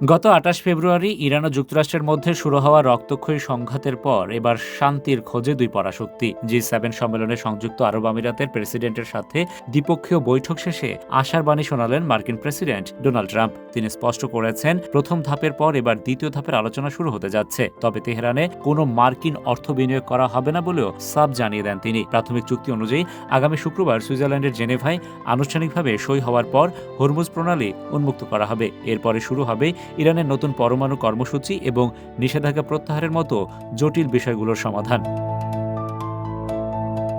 গত ২৮ ফেব্রুয়ারি ইরান ও যুক্তরাষ্ট্রের মধ্যে শুরু হওয়া রক্তক্ষয়ী সংঘাতের পর এবার শান্তির খোঁজে দুই পরাশক্তি। জি7 সম্মেলনে সংযুক্ত আরব আমিরাতের প্রেসিডেন্টের সাথে দ্বিপক্ষীয় বৈঠক শেষে আশার বাণী শোনালেন মার্কিন প্রেসিডেন্ট ডোনাল্ড ট্রাম্প। তিনি স্পষ্ট করেছেন, প্রথম ধাপের পর এবার দ্বিতীয় ধাপের আলোচনা শুরু হতে যাচ্ছে। তবে তেহরানে কোনো মার্কিন অর্থ বিনিয়োগ করা হবে না বলেও সাফ জানিয়ে দেন তিনি। প্রাথমিক চুক্তি অনুযায়ী আগামী শুক্রবার সুইজারল্যান্ডের জেনেভায় আনুষ্ঠানিকভাবে সই হওয়ার পর হরমুজ প্রণালী উন্মুক্ত করা হবে। এরপরে শুরু হবে ইরানের নতুন পরমাণু কর্মসূচি এবং নিষেধাজ্ঞা প্রত্যাহারের মতো জটিল বিষয়গুলোর সমাধান।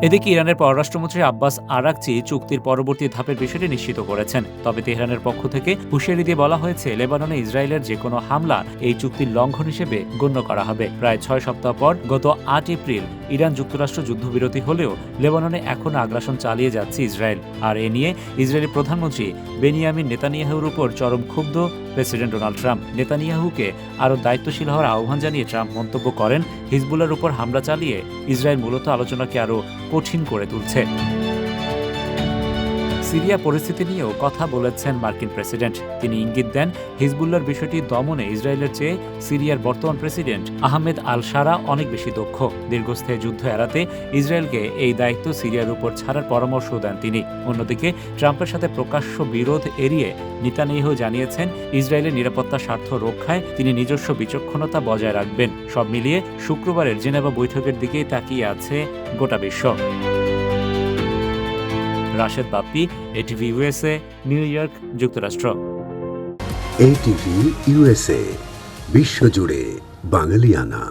এদিকে ইরানের পররাষ্ট্রমন্ত্রী আব্বাস আরাকচি চুক্তির পরবর্তী ধাপের বিষয়টি নিশ্চিত করেছেন। তবে তেহরানের পক্ষ থেকে হুঁশিয়ারি দিয়ে বলা হয়েছে, লেবাননে ইসরায়েলের যে কোনো হামলা এই চুক্তির লঙ্ঘন হিসেবে গণ্য করা হবে। প্রায় ৬ সপ্তাহ পর গত ৮ এপ্রিল ইরান যুক্তরাষ্ট্র যুদ্ধবিরতি হলেও লেবাননে এখনও আগ্রাসন চালিয়ে যাচ্ছে ইসরায়েল। আর এ নিয়ে ইসরায়েলি প্রধানমন্ত্রী বেনিয়ামিন নেতানিয়াহুর উপর চরম ক্ষুব্ধ প্রেসিডেন্ট ডোনাল্ড ট্রাম্প। নেতানিয়াহুকে আরও দায়িত্বশীল হওয়ার আহ্বান জানিয়ে ট্রাম্প মন্তব্য করেন, হিজবুল্লাহর উপর হামলা চালিয়ে ইসরায়েল মূলত আলোচনাকে আরও কঠিন করে তুলছে। সিরিয়া পরিস্থিতি নিয়েও কথা বলেছেন মার্কিন প্রেসিডেন্ট। তিনি ইঙ্গিত দেন, হিজবুল্লাহর বিষয়টি দমনে ইসরায়েলের চেয়ে সিরিয়ার বর্তমান প্রেসিডেন্ট আহমেদ আল শারা অনেক বেশি দক্ষ। দীর্ঘস্থায়ী যুদ্ধ এড়াতে ইসরায়েলকে এই দায়িত্ব সিরিয়ার উপর ছাড়ার পরামর্শ দেন তিনি। অন্যদিকে ট্রাম্পের সাথে প্রকাশ্য বিরোধ এড়িয়ে নেতানিয়াহু জানিয়েছেন, ইসরায়েলের নিরাপত্তা স্বার্থ রক্ষায় তিনি নিজস্ব বিচক্ষণতা বজায় রাখবেন। সব মিলিয়ে শুক্রবারের জেনেভা বৈঠকের দিকেই তাকিয়ে আছে গোটা বিশ্ব। Rashed Bappi, ATV USA, new York, যুক্তরাষ্ট্র। এটিভি ইউএসএ, বিশ্বজুড়ে বাঙালিয়ানা।